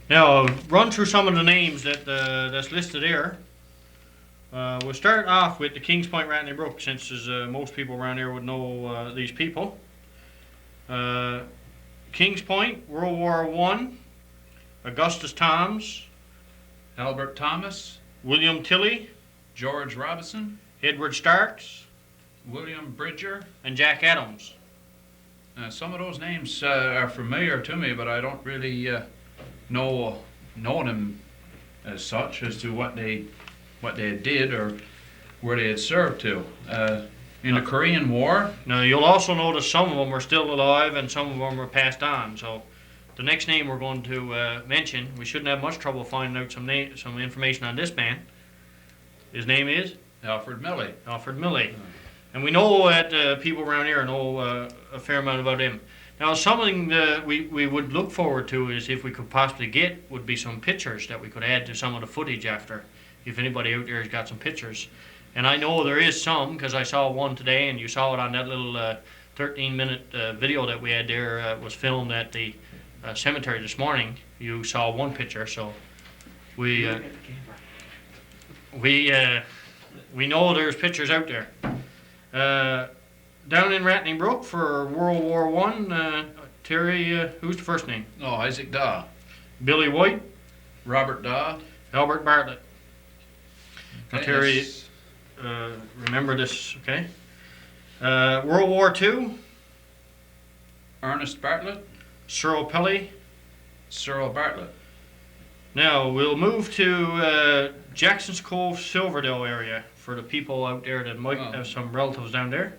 Now, run through some of the names that's listed there. We'll start off with the Kings Point Ratney Brook, since most people around here would know these people. Kings Point, World War I, Augustus Toms, Albert Thomas, William Tilley, George Robinson, Edward Starks, William Bridger. and Jack Adams. Some of those names are familiar to me, but I don't really know them as such as to what they did or where they had served to. In the Korean War. Now, you'll also notice some of them are still alive and some of them are passed on. So, the next name we're going to mention, we shouldn't have much trouble finding out some information on this man. His name is Alfred Milley. Alfred Milley. And we know that people around here know a fair amount about him. Now, something that we would look forward to is, if we could possibly get, would be some pictures that we could add to some of the footage after, if anybody out there has got some pictures. And I know there is some, because I saw one today, and you saw it on that little 13-minute video that we had there. Was filmed at the cemetery this morning. You saw one picture, so we know there's pictures out there. Down in Ratney Brook for World War I, Terry, who's the first name? Oh, Isaac Daw. Billy White, Robert Daw. Albert Bartlett. Now, Okay, Terry, remember this, okay? World War II, Ernest Bartlett, Cyril Pelly. Cyril Bartlett. Now, we'll move to Jackson's Cove, Silverdale area for the people out there that might have some relatives down there.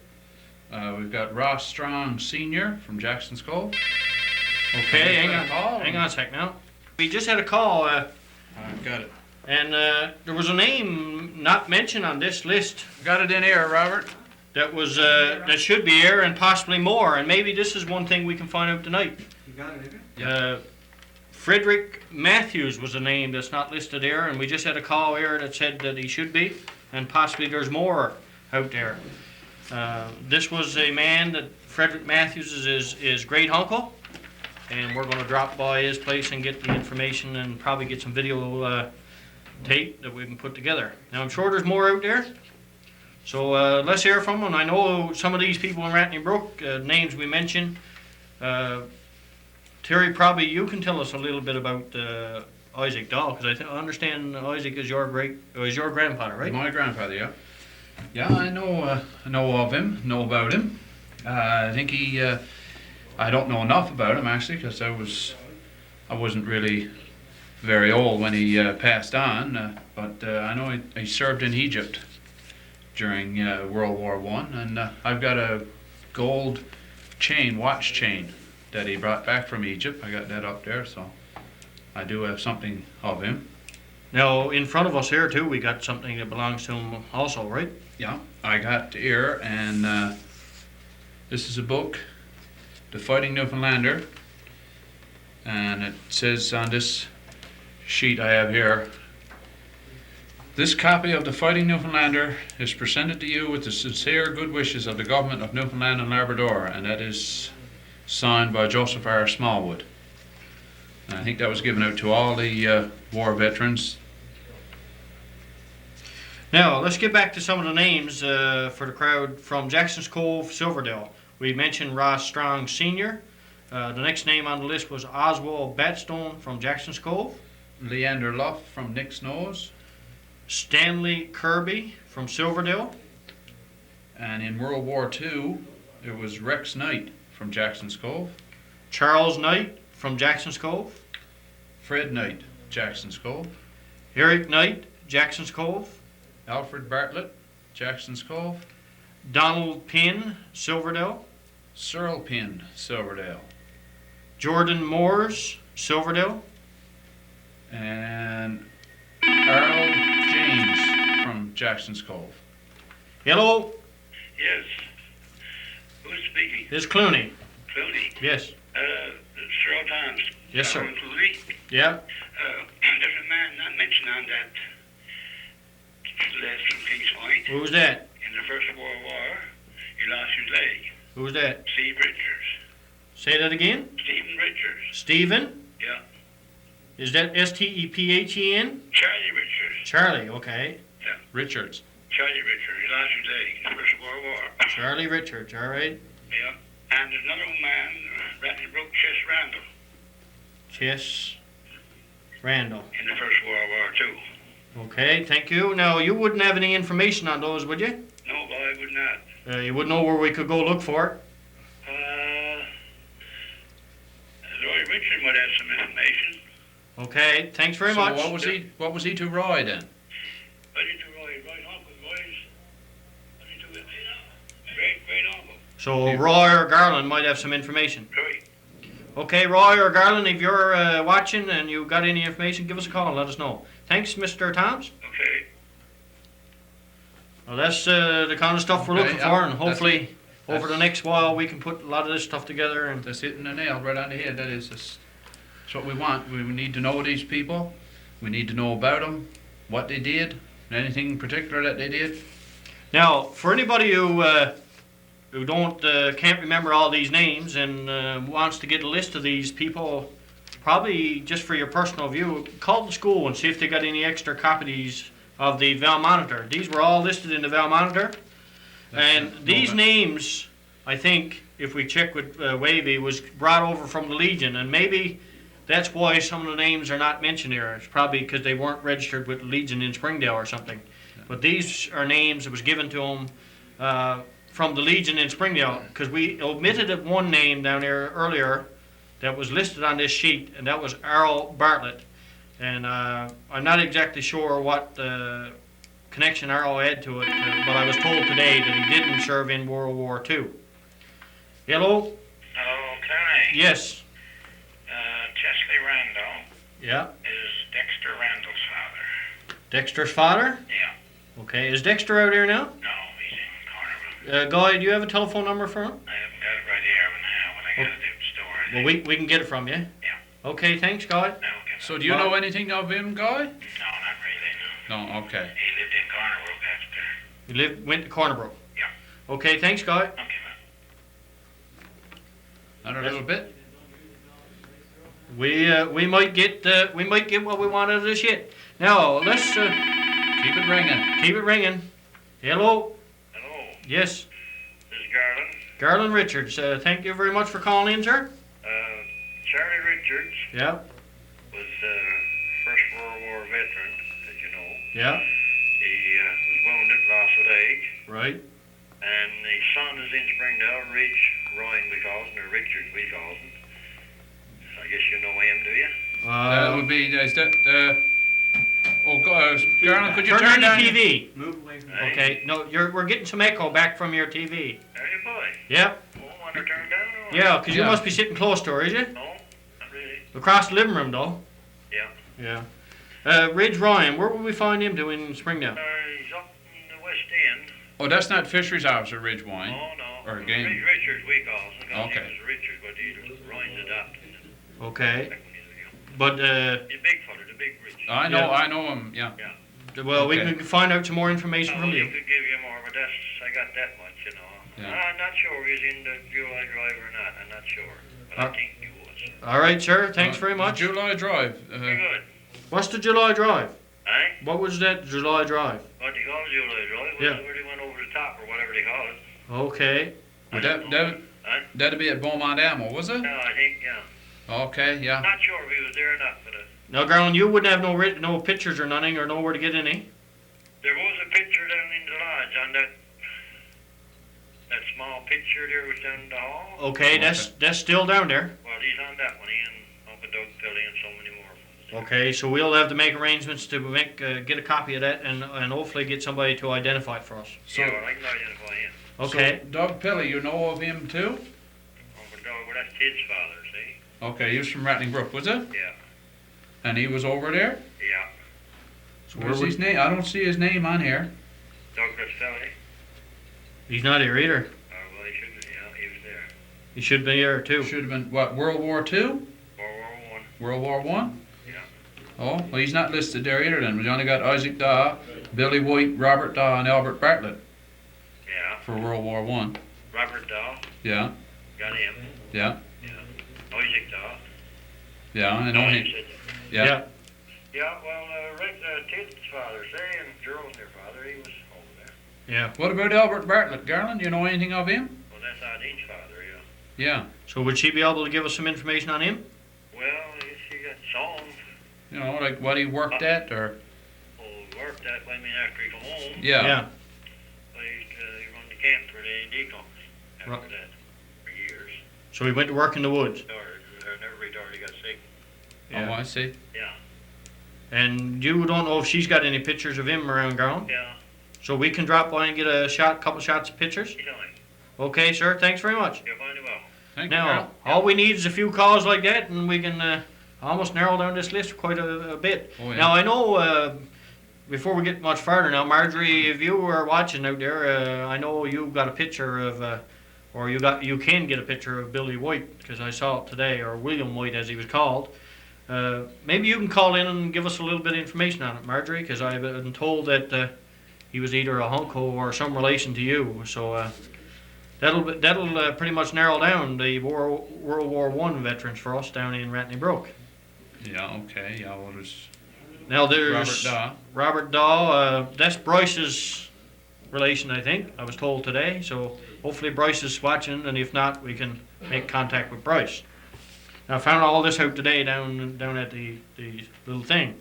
We've got Ross Strong Sr. from Jackson's Cove. Okay, hang on a sec now. We just had a call. I've got it. And there was a name not mentioned on this list Got it in here, Robert. that was that should be here, and possibly more. And maybe this is one thing we can find out tonight. You got it in here? Frederick Matthews was a name that's not listed here, and we just had a call here that said that he should be, and possibly there's more out there. This was a man that Frederick Matthews is his great uncle, and we're going to drop by his place and get the information and probably get some video tape that we can put together. Now, I'm sure there's more out there, so let's hear from them. I know some of these people in Ratney Brook, names we mentioned. Terry, probably you can tell us a little bit about Isaac Daw, because I understand Isaac is your grandfather, right? My grandfather, yeah. Yeah, I know of him, know about him. I think I don't know enough about him, actually, because I wasn't really very old when he passed on, but I know he served in Egypt during World War I, and I've got a gold watch chain that he brought back from Egypt. I got that up there, so I do have something of him. Now, in front of us here, too, we got something that belongs to him also, right? Yeah, I got here, and this is a book, The Fighting Newfoundlander, and it says on this sheet I have here, this copy of The Fighting Newfoundlander is presented to you with the sincere good wishes of the government of Newfoundland and Labrador, and that is signed by Joseph R. Smallwood. And I think that was given out to all the war veterans. Now, let's get back to some of the names for the crowd from Jackson's Cove, Silverdale. We mentioned Ross Strong Sr. The next name on the list was Oswald Batstone from Jackson's Cove. Leander Luff from Nick's Nose. Stanley Kirby from Silverdale. And in World War II, it was Rex Knight from Jackson's Cove. Charles Knight from Jackson's Cove. Fred Knight, Jackson's Cove. Eric Knight, Jackson's Cove. Alfred Bartlett, Jackson's Cove. Donald Pinn, Silverdale. Cyril Pinn, Silverdale. Jordan Moores, Silverdale. And Earl James from Jackson's Cove. Hello, Yes. Who's speaking? it's Cluny. Cluny. Yes. Cyril Times. Yes, sir. Cluny. Yeah. There's a man not mentioned on that list from Kings Point. Who was that? In the First World War, he lost his leg. Who was that? Steve Richards. Say that again. Stephen Richards. Stephen? Yeah. Is that Stephen? Charlie Richards. Charlie, okay. Richards. Charlie Richards. He lost his leg in the First World War. Charlie Richards, all right. Yeah. And there's another man, Rattling Brook, Chess Randall, Chess Randall. in the First World War too. Okay, thank you. Now, you wouldn't have any information on those, would you? No, I would not. You would know where we could go look for it. Roy Richard might have some information. Okay, thanks very So much. what was he to Roy then? What did you Roy? Right uncle, Roy's. What did you great uncle. So Roy or Garland might have some information. Right. Okay, Roy or Garland, if you're watching and you got any information, give us a call and let us know. Thanks, Mr. Toms. Okay. Well, that's the kind of stuff we're Okay, looking yeah, for, and hopefully over that's- the next while we can put a lot of this stuff together. And That's hitting the nail right on the head. That's what we want. We need to know these people. We need to know about them, what they did, anything in particular that they did. now, for anybody who don't can't remember all these names and wants to get a list of these people, probably just for your personal view, call the school and see if they got any extra copies of the Val Monitor. These were all listed in the Val Monitor, and these names, I think, if we check with Wavy, was brought over from the Legion, and maybe that's why some of the names are not mentioned here. It's probably because they weren't registered with the Legion in Springdale or something. But these are names that was given to them from the Legion in Springdale, because we omitted one name down there earlier that was listed on this sheet, and that was Errol Bartlett. And I'm not exactly sure what connection Errol had to it, but I was told today that he didn't serve in World War II. Hello? Hello, Cluny. Yes. Chesley Randall Yeah. is Dexter Randall's father. Dexter's father? Yeah. Okay. Is Dexter out here now? No, he's in Carnival. Guy, do you have a telephone number for him? I haven't got it right here now when I got it in the store. Well, we can get it from you. Yeah. Okay, thanks, Guy. No, okay. So do you know anything of him, Guy? No, not really, no. No. Okay. He lived in Carnival after. You went to Cornerbrook? Yeah. Okay, thanks, Guy. Okay, man. Another little bit. We might get what we want out of this yet. Now let's Keep it ringing. keep it ringing. Hello. Hello, Yes, this is Garland. Garland Richards. Thank you very much for calling in, sir. Charlie Richards Yeah. was First World War veteran, as you know. Yeah. He was wounded, lost a leg, Right. and his son is in Springdale, Ridge Ryan we call him, or Richards we call him. I guess you know him, do you? That would be. Is that? Oh, God, Garland, could you turn turn down down? your TV? Move away from. Hey. Okay. No, we're getting some echo back from your TV. There you boy. Yeah. Oh, want to turn down? Or Yeah, because you Yeah. must be sitting close to her, is you? No, not really. Across the living room, though. Yeah. Yeah. Ridge Ryan, where will we find him doing in Springdale? He's up in the West End. Oh, that's not Fisheries Officer Ridgewine. Oh, no. Or game. Richards we call him. His Okay. name was Richards, but he Ryan's adopted him Okay. back when he was young. But, He's a big fella, the big Richard. I know. Yeah. I know him. Yeah. well, we Okay. can find out some more information Oh, from he you. could give you more, but I got that much, you know. Yeah. I'm not sure he's in the July Drive or not. I'm not sure, but I think he was. All right, sir. Thanks very much. July Drive. Very good. What's the July Drive? Eh? What was that July Drive? What do you call it, July Drive? Yeah. Where they went over the top or whatever they call it. Okay. Would that'd be at Beaumont Ammo, was it? No, I think, yeah. Okay. Yeah. Not sure if he was there or not, but Now, Garland, you wouldn't have no pictures or nothing, or nowhere to get any. there was a picture down in the lodge on that small picture there was down in the hall. Okay, that's still down there. Well, he's on that one. He and Uncle Doug Philly and so many more. Okay, so we'll have to make arrangements to get a copy of that and hopefully get somebody to identify it for us. So, Yeah, well, I can identify him. Okay. So Doug Pelly, you know of him too? Uncle Doug, well, that's his father, see? Okay, he was from Rattling Brook, was it? Yeah. And he was over there? Yeah. So where's his name? I don't see his name on here. Douglas Philly. He's not here either. Well, he should be. Yeah, he was there. He should be here too. Should have been, what, World War II? World War One. World War One? Yeah. Oh, well, he's not listed there either then. We only got Isaac Daw, Billy White, Robert Daw, and Albert Bartlett Yeah. for World War One. Robert Daw. Yeah, Got him. yeah, Isaac Daw. yeah, I know him. Yeah. Yeah, well, Rick, Ted's father, say, and Gerald's their father, he was over there. Yeah. What about Albert Bartlett, Garland? Do you know anything of him? Well, that's Irene's father, yeah. Yeah. So would she be able to give us some information on him? Well, I guess you got songs. You know, like what he worked at, or Worked that way, I mean, after he come home. yeah. Well, he run the camp for the A&D company after Right. that for years. So he went to work in the woods. Never retired, he got sick. Oh, I see. Yeah, And you don't know if she's got any pictures of him around Garland? yeah, So we can drop by and get a couple shots of pictures? you know him. Okay, sir. Thanks very much. You're fine well. Thank you, Now, Garland. all we need is a few calls like that, and we can almost narrow down this list quite a bit. Oh, yeah. Now, I know, before we get much farther now, Marjorie, if you are watching out there, I know you've got a picture of, or you can get a picture of Billy White, because I saw it today, or William White as he was called. Maybe you can call in and give us a little bit of information on it, Marjorie, because I've been told that he was either a hunko or some relation to you. So that'll pretty much narrow down the World War I veterans for us down in Ratney Brook. Yeah, okay. Yeah, well, there's Now there's Robert Daw. Robert Daw. That's Bryce's relation, I think. I was told today. So hopefully Bryce is watching, and if not, we can make contact with Bryce. Now, I found all this out today down at the little thing.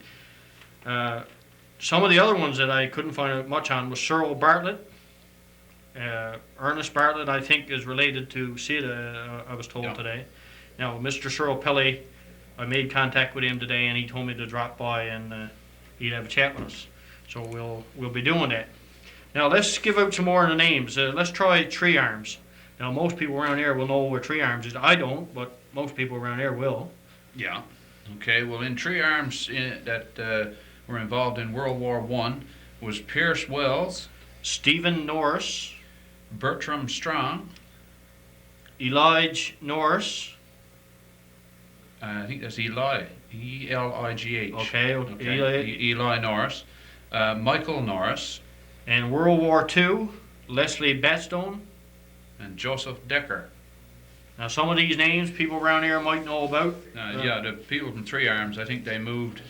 Some of the other ones that I couldn't find out much on was Cyril Bartlett. Ernest Bartlett, I think, is related to Sid, I was told today. Now, Mr. Cyril Pelly, I made contact with him today, and he told me to drop by and he'd have a chat with us. So we'll be doing that. Now, let's give out some more of the names. Let's try Tree Arms. Now, most people around here will know where Tree Arms is. I don't, but most people around here will. Yeah. Okay, well, in Tree Arms that were involved in World War I was Pierce Wells, Stephen Norris, Bertram Strong, Elijah Norris. I think that's Eli, E-L-I-G-H. Okay, Eli Norris, Michael Norris, And World War II, Leslie Batstone. and Joseph Decker. Now, some of these names people around here might know about. Yeah, the people from Three Arms, I think they moved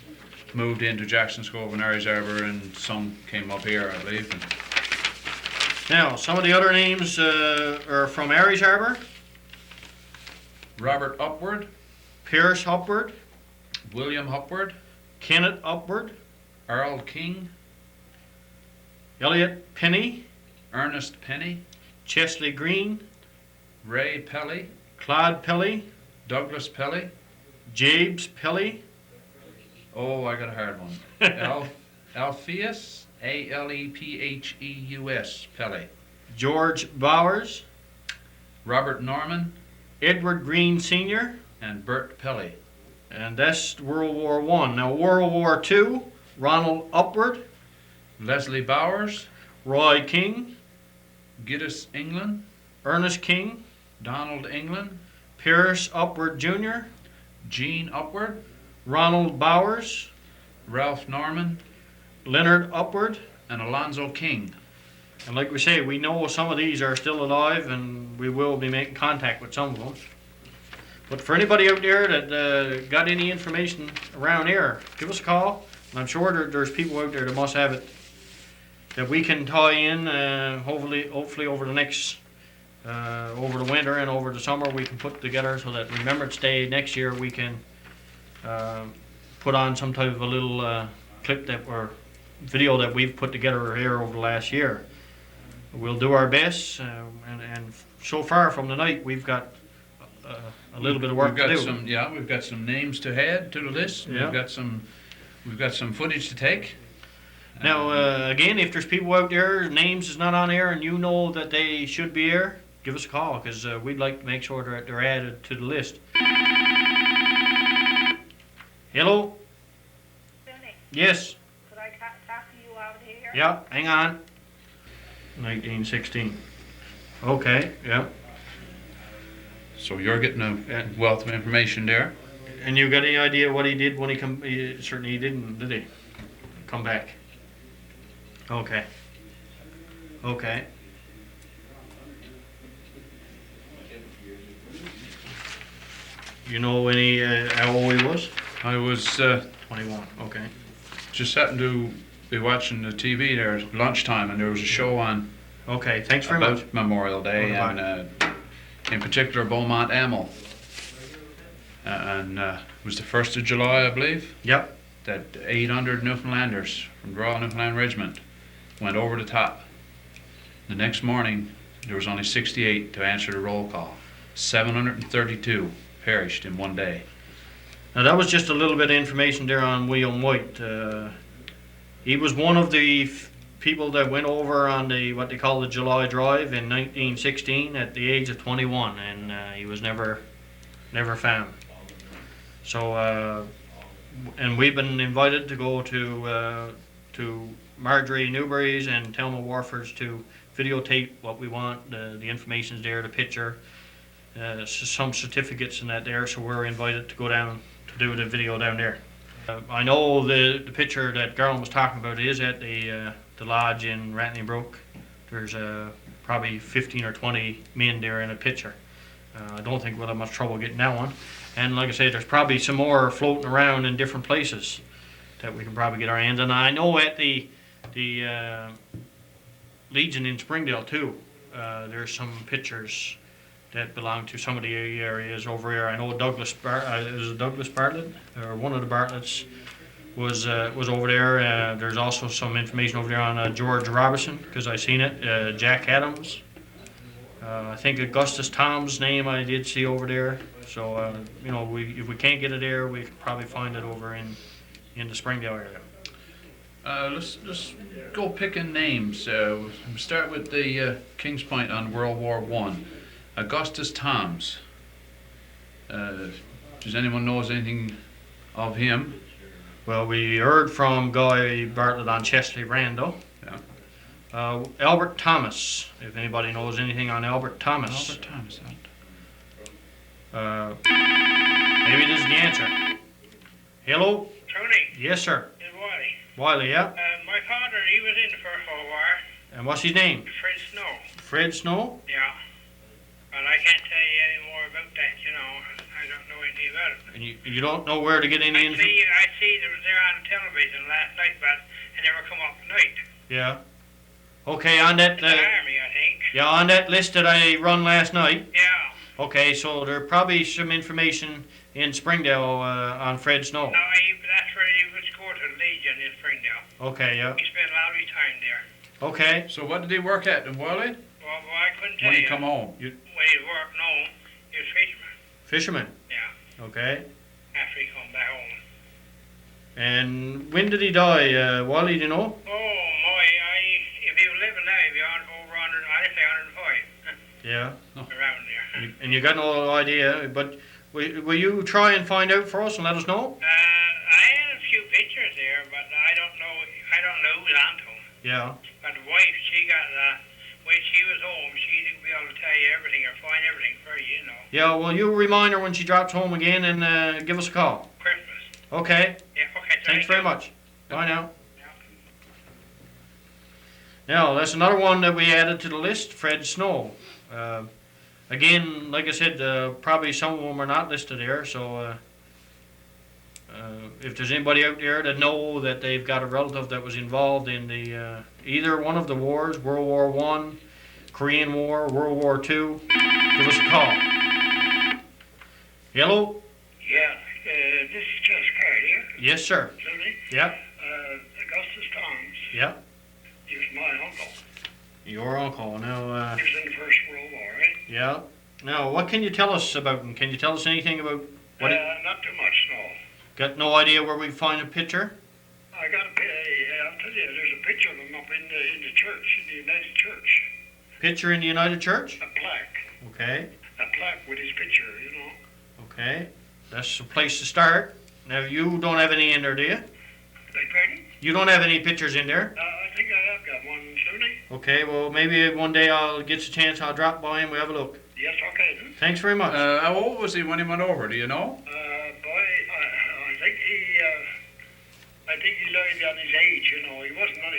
into Jackson's Cove and Irish Harbour, and some came up here, I believe. Now, some of the other names are from Irish Harbour. Robert Upward, Pierce Upward, William Upward, Kenneth Upward, Earl King, Elliot Penny, Ernest Penny, Chesley Green, Ray Pelly, Claude Pelly, Douglas Pelly. Jabes Pelly, Oh, I got a hard one. Alpheus, A-L-E-P-H-E-U-S, Pelly. George Bowers, Robert Norman, Edward Green Sr., and Bert Pelly. and that's World War I. Now, World War II, Ronald Upward, Leslie Bowers, Roy King, Giddis England, Ernest King, Donald England, Pierce Upward Jr., Gene Upward, Ronald Bowers, Ralph Norman, Leonard Upward. and Alonzo King. And like we say, we know some of these are still alive, and we will be making contact with some of them. But for anybody out there that got any information around here, give us a call. And I'm sure there's people out there that must have it that we can tie in. Hopefully over the next, over the winter and over the summer, we can put together so that Remembrance Day next year we can put on some type of a little clip or video that we've put together here over the last year. We'll do our best, and so far from tonight we've got a little bit of work to do. We've got some names to add to the list. Yeah. We've got some footage to take. Now, again, if there's people out there, names is not on air, and you know that they should be here, give us a call, because we'd like to make sure that they're added to the list. Hello? Sunny, Yes. could I talk to you out here? Yeah, hang on. 1916. Okay, yeah. So you're getting a wealth of information there. And you got any idea what he did when he come? Certainly he didn't, did he? Come back. Okay. Okay. You know how old he was? I was 21, okay. just happened to be watching the TV there at lunchtime, and there was a show on Okay, thanks very about much. Memorial Day, Oh, and in particular Beaumont Amel. And it was the 1st of July, I believe, Yep. that 800 Newfoundlanders from the Royal Newfoundland Regiment went over the top. The next morning, there was only 68 to answer the roll call. 732 perished in one day. Now that was just a little bit of information there on William White. He was one of the people that went over on the what they call the July Drive in 1916 at the age of 21, and he was never found. So, and we've been invited to go to Marjorie Newberry's and Thelma Warford's to videotape what we want. The information's there, the picture, some certificates and that there. So we're invited to go down to do the video down there. I know the picture that Garland was talking about is at the lodge in Ratley Brook. There's probably 15 or 20 men there in a picture. I don't think we'll have much trouble getting that one. And like I say, there's probably some more floating around in different places that we can probably get our hands on. I know at the Legion in Springdale too, there's some pictures that belong to some of the areas over here. I know Douglas Bartlett, or one of the Bartletts, was over there. There's also some information over there on George Robertson, because I seen it. Jack Adams. I think Augustus Tom's name I did see over there. So you know, if we can't get it there, we could probably find it over in the Springdale area. Let's go picking names. We'll start with the Kings Point on World War I. Augustus Toms. Does anyone knows anything of him? Well, we heard from Guy Bartlett on Chesley Randall. Yeah. Albert Thomas, if anybody knows anything on Albert Thomas. Albert Thomas. Maybe this is the answer. Hello? Tony, Yes, sir. it's Wally. Wiley, yeah? My father, he was in the First World War. And what's his name? Fred Snow. Fred Snow? Yeah. And I can't tell you any more about that, you know. I don't know anything about it. And you don't know where to get any info? I see there was there on television last night, but it never come up tonight. Yeah. Okay, on that, The Army, I think. yeah, on that list that I run last night. Yeah. Okay, so there probably some information in Springdale on Fred Snow. No, that's where he was going to the Legion in Springdale. Okay, yeah. He spent a lot of his time there. Okay. So what did he work at in Wally? Well, I couldn't tell When he you. come home? When he worked, no, he was fisherman. Fisherman. Yeah. Okay. After he come back home. And when did he die, Wally, do you know? Oh my, if he was living now, he'd be on over 100, I'd say 105. Yeah. Around there. And you got no idea, but will you try and find out for us and let us know? I had a few pictures there, but I don't know who's on to them. Yeah. But the wife, she got, when she was home, she'd be able to tell you everything or find everything for you, you know. Yeah, well, you remind her when she drops home again and give us a call. Christmas. Okay. Yeah, okay. Thanks very much. Bye now. Yeah. Now, that's another one that we added to the list, Fred Snow. Again, like I said, probably some of them are not listed there, so if there's anybody out there that know that they've got a relative that was involved in the either one of the wars, World War I, Korean War, World War II, give us a call. Hello? Yeah, this is Jess Card here, Yes, sir. Tony. Yep. Augustus Toms. Yep. He was my uncle. Your uncle. Now, He was in the First World War, right? yeah. Now, what can you tell us about him? Can you tell us anything about what? Not too much, no. Got no idea where we find a picture? I got I'll tell you, there's a picture of him up in the church, in the United Church. Picture in the United Church? A plaque. Okay. A plaque with his picture, you know. Okay. That's a place to start. Now, you don't have any in there, do you? Beg pardon? You don't have any pictures in there? I think I have got one, Tony. Okay, well, maybe one day I'll get a chance, I'll drop by and we'll have a look. Yes, okay then. Thanks very much. How old was he when he went over? Do you know? I think he lied on his age, you know. He wasn't to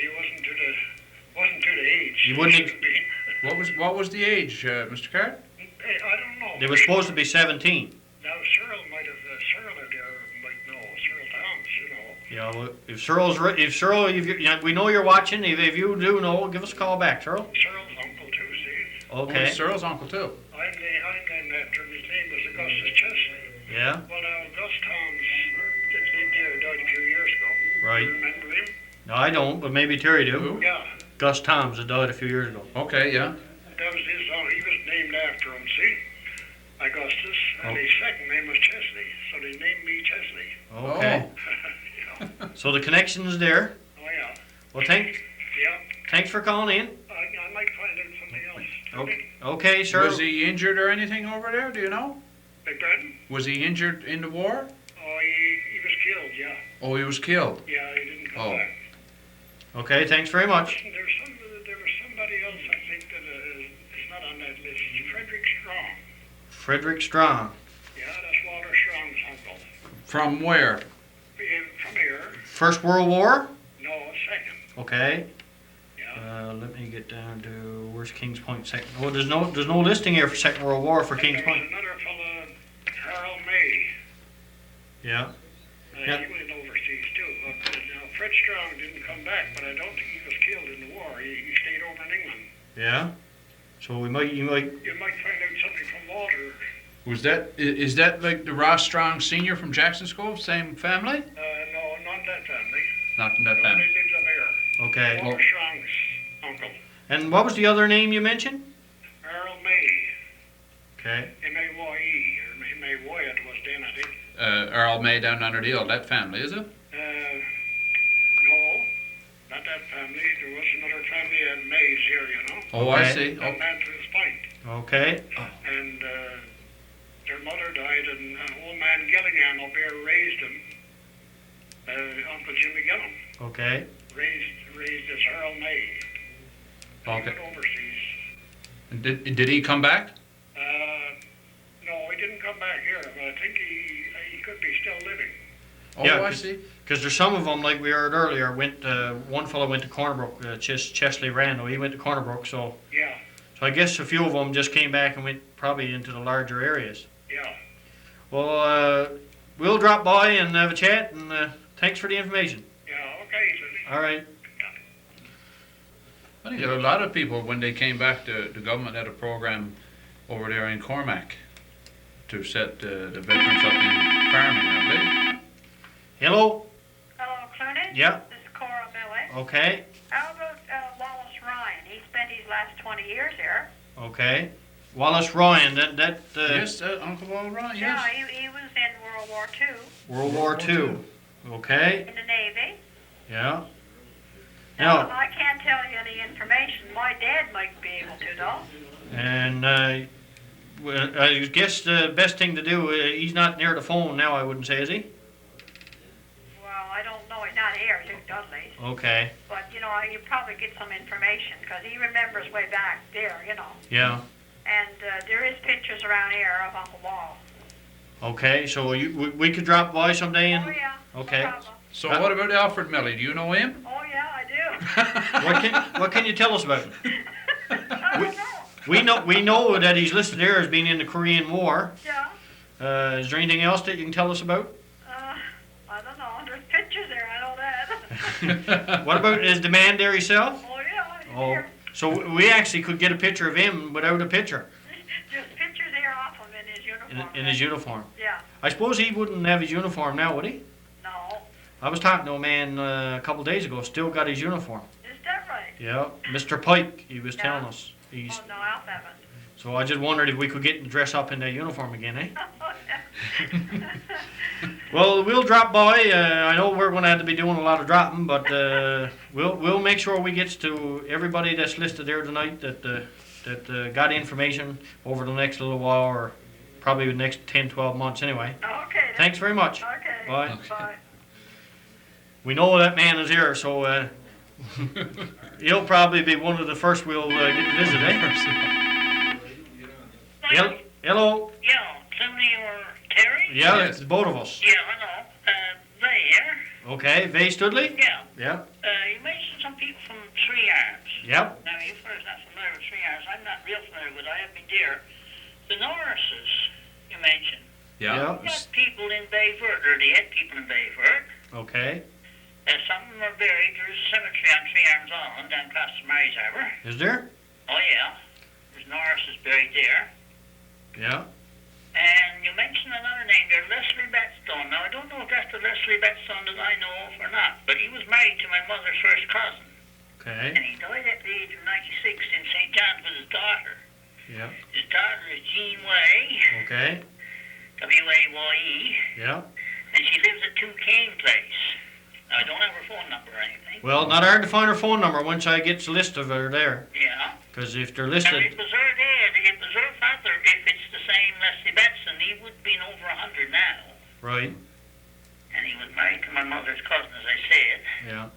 the age. He wouldn't shouldn't be. What was the age, Mr. Card? I don't know. They were supposed to be 17. Now, Cyril might Yeah, well, if we know you're watching. If you do know, give us a call back, Searle. Searle's uncle too, see? Okay. Searle's uncle too. I'm named after him. His name was Augustus Chesley. Yeah. Well, now, Gus Towns that lived here died a few years ago. Right. You remember him? No, I don't, but maybe Terry do. Who? Yeah. Gus Toms that died a few years ago. Okay, yeah. That was his son. He was named after him, see? Augustus. And Oh. his second name was Chesley. So they named me Chesley. Okay. Yeah. So the connection is there. Oh, yeah. Well, Yeah. thanks for calling in. I might find out something else. Okay, sure. Was he injured or anything over there? Do you know? Big Brenton? Was he injured in the war? Oh, he was killed, yeah. Oh, he was killed. Yeah, he didn't come Oh. back. Okay, thanks very much. There was somebody else, I think, that is not on that list. Frederick Strong. Frederick Strong. Yeah, that's Walter Strong's uncle. From where? From here. First World War? No, second. Okay. Yeah. Let me get down to where's Kings Point second. Oh, there's no listing here for Second World War for Kings There's Point. another fella, Harold May. Yeah. Yeah. He went overseas too. Now, Fred Strong didn't come back, but I don't think he was killed in the war. He stayed over in England. Yeah. So you might. You might find out something from Walter. Was that is that like the Ross Strong Senior from Jackson's Cove? Same family? No, not that family. Not from that No, family. they lived up here. Okay. Walter Strong's uncle. And what was the other name you mentioned? Harold May. Okay. M-A-Y-E, or M-A-Y it was then, I think. Earl May down under the hill. That family, is it? No, not that family. There was another family at Mays here, you know. Oh, I Okay. see. Down Oh, Manfred's Point. Okay. And their mother died, and old man Gillingham up here raised him. Uncle Jimmy Gillum Okay. raised this Earl May. He Okay. went overseas. And did he come back? No, he didn't come back here, but I think he could be still living. Oh, Yeah, I 'cause- see. Because there's some of them, like we heard earlier, one fellow went to Cornerbrook, Chesley Randall, he went to Cornerbrook, so Yeah, I guess a few of them just came back and went probably into the larger areas. yeah. Well, we'll drop by and have a chat, and thanks for the information. Yeah, okay. So, All right. I think a lot of people, when they came back, the government had a program over there in Cormac to set the veterans up in farming, I believe. Hello? Hello, Cluny. Yeah. This is Cora Millie. Okay. How about Wallace Ryan? He spent his last 20 years here. Okay. Wallace Ryan, that Yes, Uncle All right, yes. Yeah, he was in World War II World War II. Okay. in the Navy. Yeah. Now, Now, I can't tell you any information. My dad might be able to, though. and well, I guess the best thing to do, he's not near the phone now, I wouldn't say, is he? Well, I don't know. He's not here, Luke Dudley. Okay. But, you probably get some information, because he remembers way back there, Yeah. And there is pictures around here of Uncle Wall. Okay, so we could drop by someday Oh, and yeah. okay. No problem. So what about Alfred Millie? Do you know him? Oh, yeah, I do. what can you tell us about him? I don't know. We know that he's listed there as being in the Korean War. Yeah. Is there anything else that you can tell us about? I don't know. There's pictures there. I know that. What about his demand there himself? Oh, yeah. It's Oh, here. so we actually could get a picture of him without a picture Just pictures here off him in his uniform. in his uniform. Yeah. I suppose he wouldn't have his uniform now, would he? No. I was talking to a man a couple days ago, still got his uniform. Is that right? Yeah, Mr. Pike, he was Yeah. telling us. Oh, no, Alf haven't. So I just wondered if we could get and dress up in that uniform again, eh? Well, we'll drop by. I know we're going to have to be doing a lot of dropping, but we'll make sure we get to everybody that's listed there tonight that got information over the next little while, or probably the next 10, 12 months anyway. Okay. then. Thanks very much. Okay. Bye. Okay. Bye. We know that man is here, so he'll probably be one of the first we'll get to visit, eh? Hello? Yeah, Cluny or Terry? Yeah, Yes. it's both of us. Yeah, I know. They here. Okay, Vay Studley? Yeah. Yeah. You mentioned some people from Three Arms. Yep. Now, you fellas not familiar with Three Arms. I'm not real familiar with it. I have been there. The Norrises, you mentioned. Yeah. Got people in Bayford, or they had people in Bayford. Okay. Some of them are buried. There's a cemetery on Three Arms Island down across the Mary's Harbour. Is there? Oh, yeah. There's Norris is buried there. Yeah. And you mentioned another name there, Leslie Betstone. Now, I don't know if that's the Leslie Betstone that I know of or not, but he was married to my mother's first cousin. Okay. And he died at the age of 96 in St. John's with his daughter. Yeah. His daughter is Jean Way, Okay. W-A-Y-E, Yeah. and she lives at 2 Kane Place. Now, I don't have her phone number or anything. Well, not hard to find her phone number once I get the list of her there. Yeah. Because if they're Now, listed, it was her dad, it was her father, if it's the same Leslie Betson, he would be over 100 now. right? And he was married to my mother's cousin, as I said. Yeah.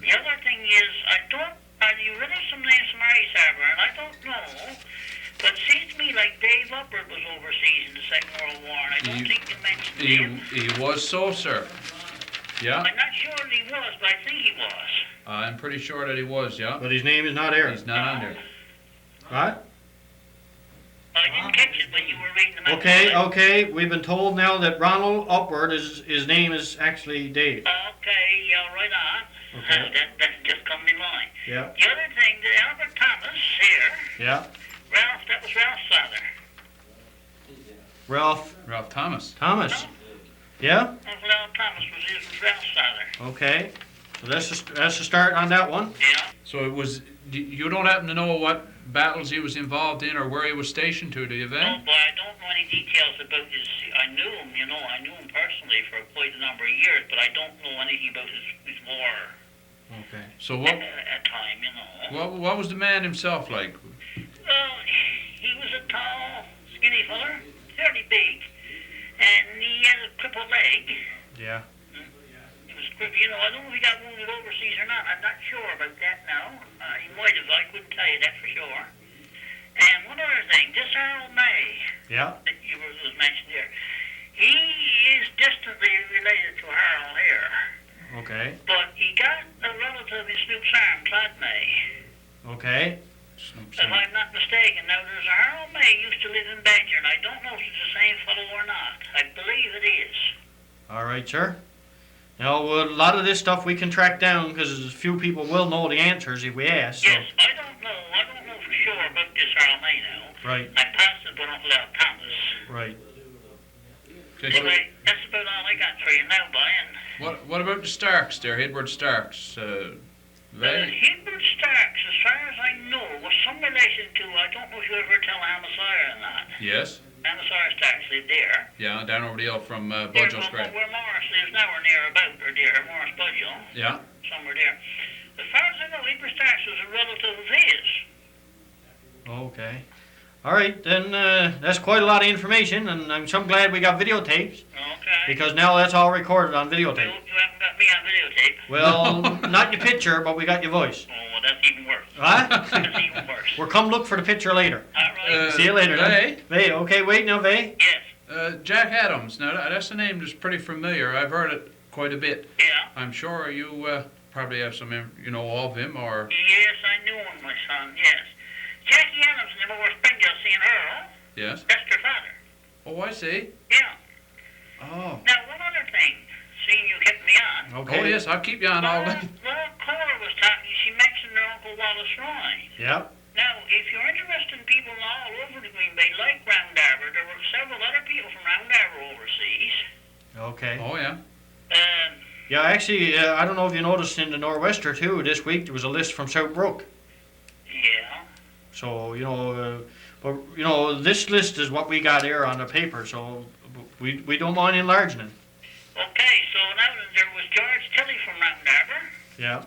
The other thing is, you read some names from Mary's Harbour, and I don't know, but it seems to me like Dave Uppard was overseas in the Second World War, and I don't think you mentioned him. He was so, sir. Yeah, I'm not sure that he was, but I think he was. I'm pretty sure that he was, yeah. But his name is not Aaron. He's not on there. Right? I didn't catch it when you were reading them out. Okay, okay. We've been told now that Ronald Upward his name is actually Dave. Okay, yeah, right on. Okay. That's just come in line. Yeah. The other thing, the Albert Thomas here, Yeah. that was Ralph's father. Ralph Thomas. Thomas. Yeah. Uncle Al Thomas was Ralph's father. Okay. So that's the start on that one. Yeah. So it was, you don't happen to know what battles he was involved in or where he was stationed to, do you, No, Vin? but I don't know any details about his. I knew him, I knew him personally for quite a number of years, but I don't know anything about his war Okay. So at time, what was the man himself like? Well, he was a tall, skinny feller, fairly big, and he had a crippled leg. Yeah. He was crippled, I don't know if he got wounded overseas or not. I'm not sure about that now. He might have, I couldn't tell you that for sure. And one other thing, this Harold May Yeah. that was mentioned here, he is distantly related to Harold here, Okay. but he got a relative in Snoop's arm, Clyde May. Okay. If I'm not mistaken, now there's a Harold May used to live in Badger, and I don't know if it's the same fellow or not. I believe it is. All right, sir. Now, a lot of this stuff we can track down because few people will know the answers if we ask. So. Yes, I don't know for sure about this Harold May now. Right. I passed it, but Uncle Al Thomas. Right. Okay, so Anyway, that's about all I got for you now, Brian. what about the Starks there, Edward Starks? Hubert Starks, as far as I know, was some relation to, I don't know if you ever tell Amasire or not. Yes. Amasire Starks lived there. Yeah, down over the hill from There, Budgell's grave. where Morris lives now, or near about, or there, Morris Budgell, Yeah. somewhere there. As far as I know, Hubert Starks was a relative of his. Okay. All right, then that's quite a lot of information, and I'm so glad we got videotapes Okay. because now that's all recorded on You videotape. haven't got me on videotape. Well, not your picture, but we got your voice. Oh, well, that's even worse. What? That's even worse. We'll come look for the picture later. All right. See you later, Vay? then. Vay, okay, wait now, Vay. Yes. Jack Adams. Now that's a name that's pretty familiar. I've heard it quite a bit. Yeah. I'm sure you probably have some, of him or. Yes, I knew him, my son. Yes. Jackie Adams never was Springdale seeing her. Yes. That's her father. Oh, I see. Yeah. Oh. Now, one other thing, seeing you kept me on. Okay. Oh, yes. I'll keep you on all day. Well, Cora was talking, she mentioned her Uncle Wallace Roy. Yep. Now, if you're interested in people all over the Green Bay, like Round Arbor, there were several other people from Round Arbor overseas. Okay. Oh, yeah. Yeah, actually, I don't know if you noticed in the Nor'Wester too. This week there was a list from South Brook. Yeah. So but this list is what we got here on the paper. So we don't mind enlarging it. Okay, so now there was George Tilley from Round Arbor. Yeah.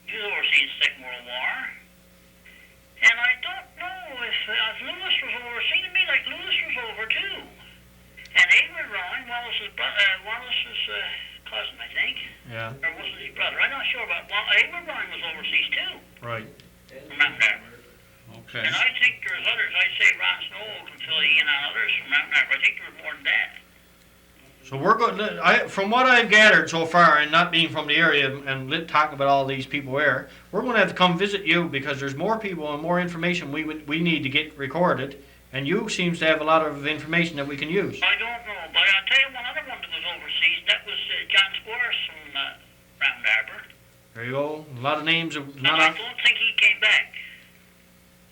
He was overseas the Second World War. And I don't know if Lewis was over. Seemed to me like Lewis was over too. And Edward Ryan, Wallace's cousin, I think. Yeah. Or was it his brother? I'm not sure about. Well, Edward Ryan was overseas too. Right. From Round Arbor. Okay. And I think there's others. I'd say Ron Snow can fill you in on others from Round Arbor. I think there was more than that. So we're going. From what I've gathered so far, and not being from the area and talking about all these people here, we're going to have to come visit you because there's more people and more information we need to get recorded. And you seems to have a lot of information that we can use. I don't know, but I'll tell you one other one that was overseas. That was John Squires from Round There you go. A lot of names of And not I on, don't think he came back.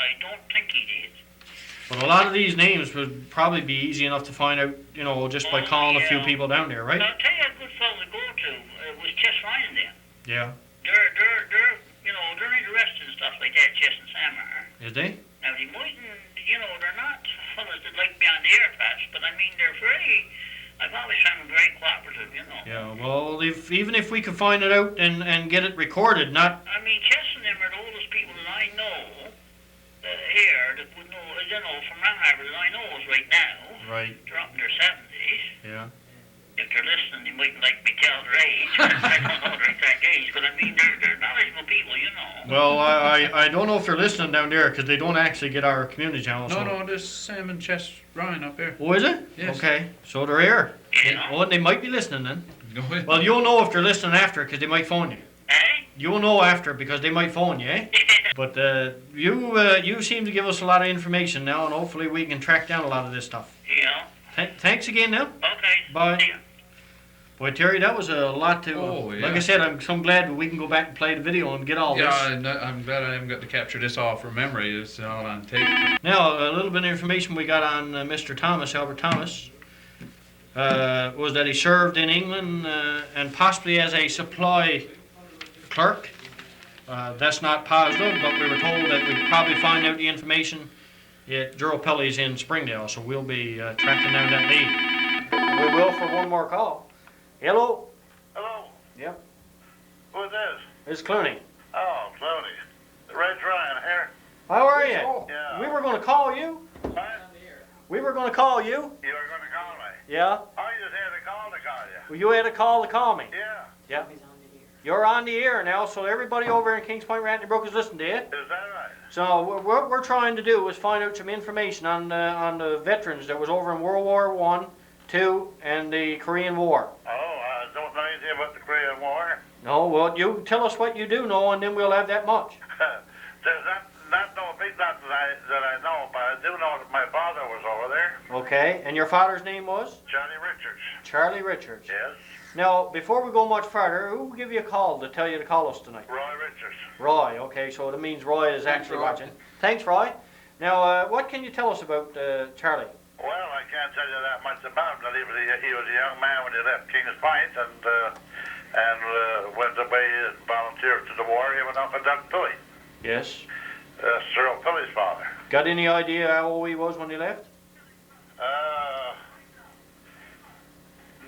I don't think he did. but a lot of these names would probably be easy enough to find out, you know, just by Oh, calling a few yeah. people down there, But right? I'll tell you a good fellow to go to was Chess Ryan then. Yeah. They're, you know, they're interested in stuff like that, Chess and Sam are. Is they? Now, they mightn't, you know, they're not fellas that like beyond the air patch, but I mean, they're very, I've always found them very cooperative, you know. Yeah. Well, even if we could find it out and get it recorded, not. I mean, Chess and them are the oldest people that I know here that would know, you know, from Round Harbor that I know is right now. Right. They're up in their 70s. Yeah. If they're listening, they mightn't like me tell their age. I don't know their exact age, but I mean, they're knowledgeable people, you know. Well, I don't know if they're listening down there because they don't actually get our community channel. No, so. no, there's Sam and Chess Ryan up there. Oh, is it? Yes. Okay. So they're here. Yeah. Oh, and they might be listening then. Go ahead. Well, you'll know if they're listening after because they might phone you. Eh? You'll know after because they might phone you, eh? But you seem to give us a lot of information now, and hopefully we can track down a lot of this stuff. Yeah. Thanks again now. Okay. Bye. See ya. Boy, Terry, that was a lot to. Oh, yeah. Like I said, I'm so glad that we can go back and play the video and get all Yeah, this. I'm glad I haven't got to capture this all from memory. It's all on tape. Now, a little bit of information we got on Mr. Thomas, Albert Thomas, was that he served in England and possibly as a supply clerk. That's not positive, but we were told that we'd probably find out the information at Gerald Pelly's in Springdale, so we'll be tracking down that lead. We will for one more call. Hello? Hello. Yep. Who's this? It's Cluny. Oh, Cluny. Red Ryan here. How are you? Yeah. We were going to call you. What? We were going to call you. You were going to call me. Yeah. I just had a call to call you. Well, you had a call to call me. Yeah. Yeah. You're on the air now, so everybody over in Kings Point, Ratney Brook is listening to you. Is that right? So what we're trying to do is find out some information on the veterans that was over in World War I, II, and the Korean War. Oh, I don't know anything about the Korean War. No, well, you tell us what you do know, and then we'll have that much. There's not no big lot that I know, but I do know that my father was over there. Okay, and your father's name was? Johnny Richards. Charlie Richards. Yes. Now, before we go much further, who will give you a call to tell you to call us tonight? Roy Richards. Roy, okay, so that means Roy is actually watching. Thanks, Roy. Now, what can you tell us about Charlie? Well, I can't tell you that much about him. He was a young man when he left Kings Point and went away and volunteered to the war. He went off with Doug Pilley, Yes. Cyril Pilley's father. Got any idea how old he was when he left?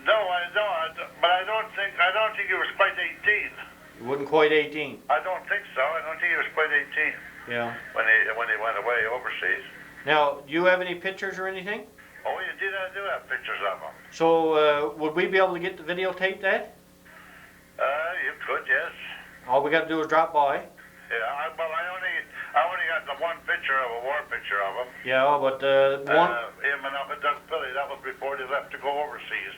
No, I don't. But I don't think he was quite 18. He wasn't quite 18. I don't think so. I don't think he was quite 18 Yeah. when he went away overseas. Now, do you have any pictures or anything? Oh, you did. I do have pictures of him. So, would we be able to get the videotape that? You could, yes. All we got to do is drop by. Yeah. I only got the one picture of a war picture of him. Yeah, but one. Him and up at Doug Pilley. That was before they left to go overseas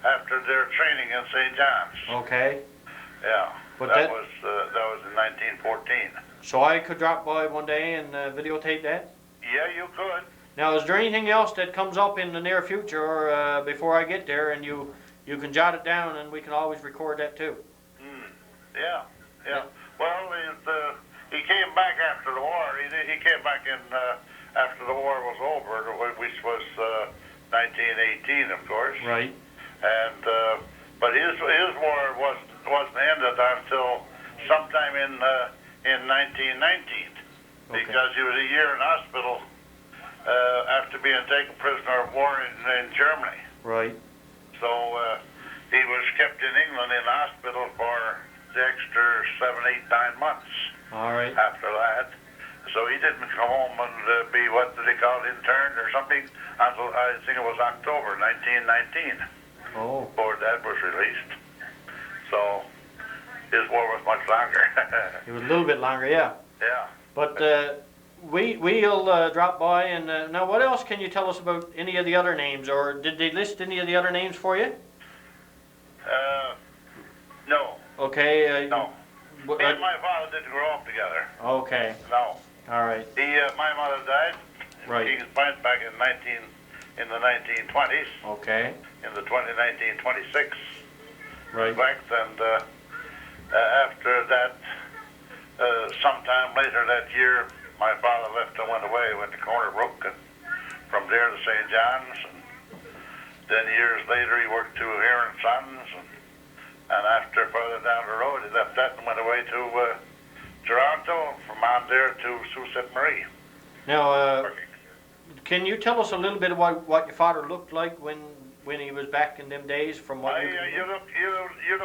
after their training in St. John's. Okay. Yeah. But that was in 1914. So I could drop by one day and videotape that? Yeah, you could. Now, is there anything else that comes up in the near future or before I get there and you can jot it down and we can always record that too? Yeah, yeah. Well, he came back after the war. He came back in after the war was over, which was 1918, of course. Right. And but his war wasn't ended until sometime in 1919, because he was a year in hospital after being taken prisoner of war in Germany. Right. So he was kept in England in hospital for the extra 7, 8, 9 months. All right. After that. So he didn't come home and be, what do they call it, interned or something, until I think it was October 1919. Oh. Before that was released. So his war was much longer. It was a little bit longer, yeah. Yeah. But we'll drop by and now what else can you tell us about any of the other names, or did they list any of the other names for you? No. Okay. No. He and my father didn't grow up together. Okay. No. All right. My mother died. Right. He was back in the 1920s. Okay. In the 1926. Right. Fact, and After that, sometime later that year, my father left and went away, went to Corner Brook, and from there to St. John's. And then years later, he worked to Aaron Sons, and after further down the road, he left that and went away to Toronto, and from on there to Sault Ste. Marie. Now, can you tell us a little bit about what your father looked like when he was back in them days? From what you look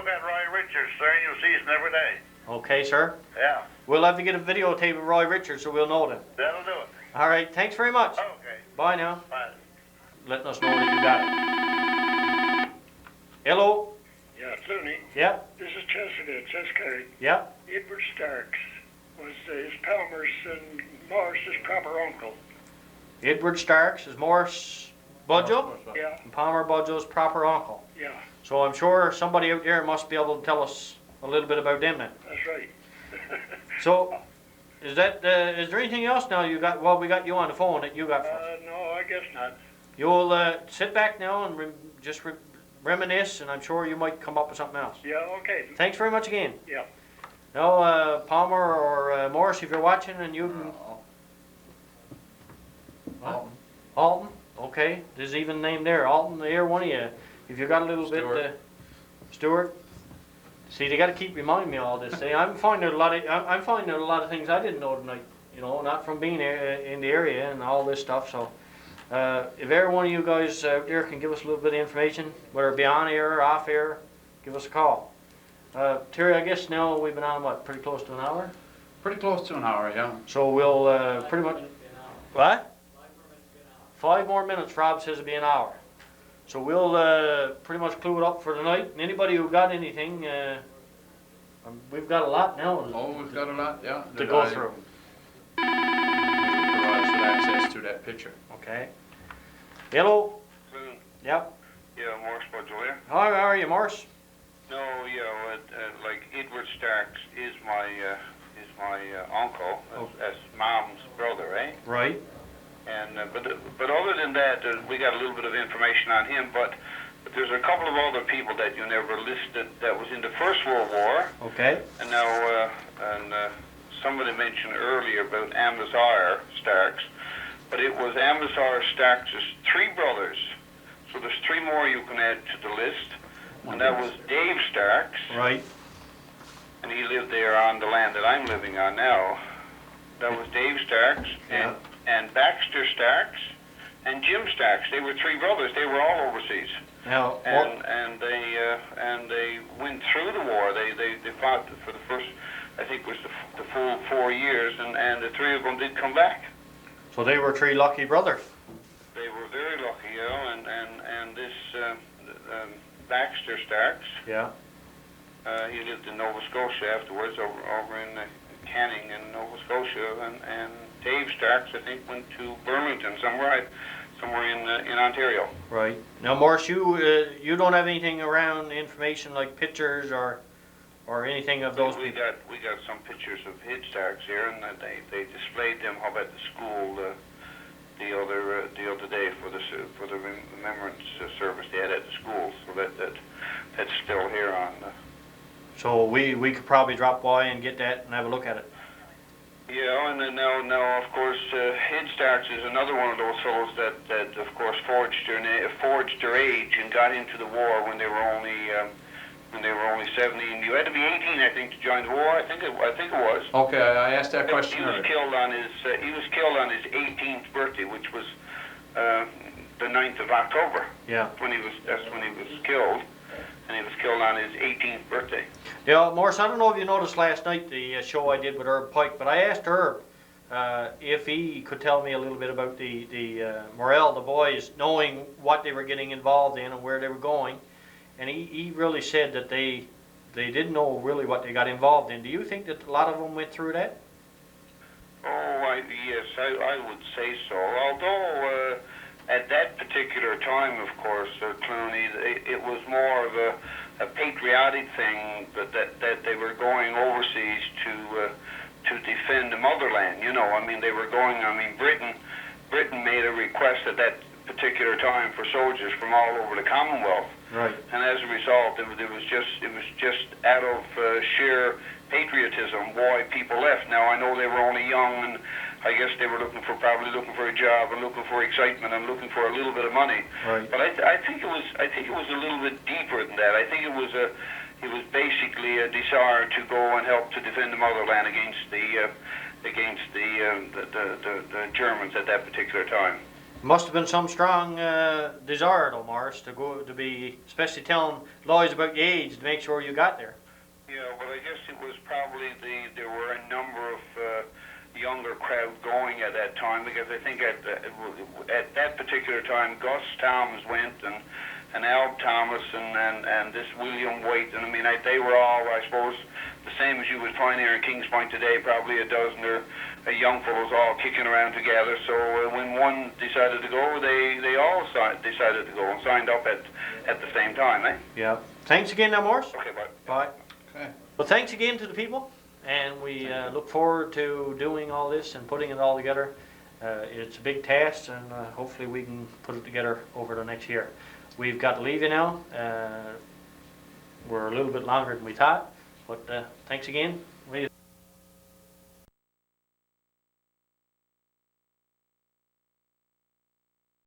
at Roy Richards, sir, and you'll see him every day. Okay, sir. Yeah. We'll have to get a videotape of Roy Richards so we'll know them. That'll do it. All right. Thanks very much. Okay. Bye now. Bye. Letting us know that you got it. Hello. Yeah, Cluny. Yeah. This is Chesapeake, Chesapeake. Yeah. Edward Starks was his Palmer's and Morris's proper uncle. Edward Starks is Morris Budgell, Yeah, and Palmer Budgell's proper uncle. yeah, So I'm sure somebody out there must be able to tell us a little bit about them then. that's right. So, is there anything else now you got? Well, we got you on the phone that you got for us. No, I guess not. You'll sit back now and reminisce, and I'm sure you might come up with something else. Yeah, okay. Thanks very much again. Yeah. Now, Palmer or Morris, if you're watching, and you can. Alton. Alton. Okay, there's even a name there. Alton, there, one of you. If you got a little Stewart. bit, Stewart. See, they got to keep reminding me of all this. See, I'm finding a lot of things I didn't know tonight. You know, not from being in the area and all this stuff. So, if every one of you guys out there can give us a little bit of information, whether it be on air or off air, give us a call. Terry, I guess now we've been on what, pretty close to an hour. Pretty close to an hour, yeah. So we'll pretty much. What? 5 more minutes, Rob says it'll be an hour. So we'll pretty much clue it up for tonight. And anybody who got anything, we've got a lot now Oh, we've got a lot, yeah. to go through. Provide us with access to that picture. Okay. Hello? Clune. Yep. Yeah, Morris Budgell here. How are you, Morris? No, yeah, like Edward Starks is my uncle, as Mom's brother, eh? Right. And but other than that, we got a little bit of information on him. But there's a couple of other people that you never listed that was in the First World War. Okay. And now, somebody mentioned earlier about Amazar Starks, but it was Amazar Starks' 3 brothers. So there's 3 more you can add to the list. And that was Dave Starks, Right. and he lived there on the land that I'm living on now. That was Dave Starks, Yeah. and Baxter Starks, and Jim Starks. They were 3 brothers. They were all overseas, Now, and they went through the war. They fought for the first, I think, was the full 4 years, and the 3 of them did come back. so they were 3 lucky brothers. They were very lucky, you know, and this Baxter Starks. Yeah. He lived in Nova Scotia afterwards, over in Canning in Nova Scotia, and Dave Starks, I think, went to Burlington, somewhere in Ontario. Right. Now, Morris, you don't have anything around information like pictures or anything of those We people. got some pictures of Hid Starks here, and they displayed them up at the school the other day for the remembrance service they had at the school. So that's still here on. So we could probably drop by and get that and have a look at it. Yeah, and then now of course, Hid Starks is another one of those fellows that of course forged their age and got into the war when they were only 17. You had to be 18, I think, to join the war. I think it was. Okay, I asked that question He was earlier. killed on his 18th birthday, which was the 9th of October. Yeah. That's when he was killed, and he was killed on his 18th birthday. Yeah, Morris, I don't know if you noticed last night the show I did with Herb Pike, but I asked Herb if he could tell me a little bit about the morale of the boys, knowing what they were getting involved in and where they were going, and he really said that they didn't know really what they got involved in. Do you think that a lot of them went through that? Oh, yes, I would say so. Although at that particular time, of course, Cluny, it was more of a patriotic thing that they were going overseas to defend the motherland. You know, I mean, they were going. I mean, Britain made a request at that particular time for soldiers from all over the Commonwealth Right. And as a result, it was just out of sheer patriotism why people left. Now I know they were only young, and I guess they were probably looking for a job and looking for excitement and looking for a little bit of money. Right. But I think it was a little bit deeper than that. I think it was basically a desire to go and help to defend the motherland against the Germans at that particular time. Must have been some strong desire, though, Morris, to be, especially telling lies about your age to make sure you got there. Yeah, well, I guess it was probably there were a number of younger crowd going at that time, because I think at that particular time, Gus Thomas went, and Al Thomas and this William White, and I mean they were all, I suppose, the same as you would find here in Kings Point today, probably a dozen or young fellows all kicking around together. So when one decided to go, they all decided to go and signed up at the same time, eh? Yeah. Thanks again, now, Morris. Okay, bye. Bye. Okay. Well, thanks again to the people, and we look forward to doing all this and putting it all together. It's a big task, and hopefully we can put it together over the next year. We've got to leave you now. We're a little bit longer than we thought, but thanks again.